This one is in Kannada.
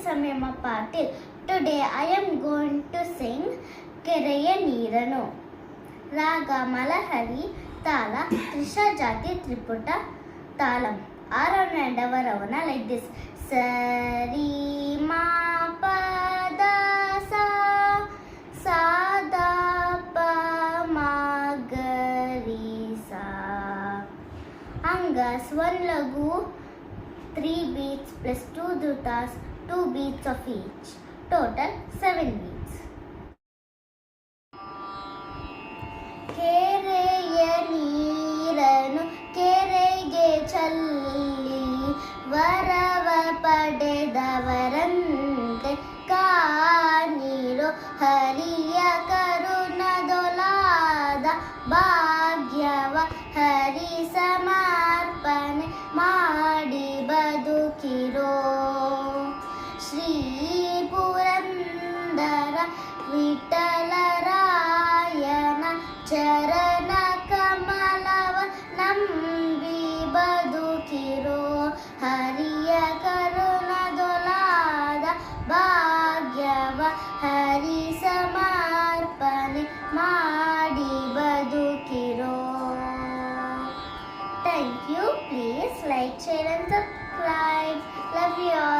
ಸಂಯಮ Patil. Today I am going to sing ಕೆರೆಯ ನೀರನು. ರಾಗ ಮಲಹರಿ, ತಾಳ ತ್ರಿಷಾ ಜಾತಿ ತ್ರಿಪುಟ ತಾಳಂ. ಆರೋಹಣ and ಅವರೋಹಣ like this. ಸರಿ ಮಾ ಪದ ಸಾ ಸಾ ದ ಪ ಮ ಗ ರಿ ಸಾ. Angas 1 lagu, 3 beats plus 2 drutas, 2 beats of each. Total 7 beats. ಕೆರೆಯ ನೀರನು ಕೆರೆಗೆ ಚಲ್ಲಿ ವರವ ಪಡೆದವರಂತೆ ಕಾನೀರು ಹರಿಯ ಕರುಣದೊಲಾದ ಭಾಗ್ಯವ ಹರಿ ಸಮರ್ಪಣೆ ಮಾಡಿ ಬದುಕಿರೋ. ಶ್ರೀ ಪುರಂದರ ವಿಠಲರಾಯನ ಚರಣ ಕಮಲವ ನಂಬಿ ಬದುಕಿರೋ. ಹರಿಯ ಕರುಣದೊಲಾದ ಭಾಗ್ಯವ ಹರಿ ಸಮರ್ಪಣೆ ಮಾಡಿ ಬದುಕಿರೋ. Thank you. Please like, share and subscribe. Love you all.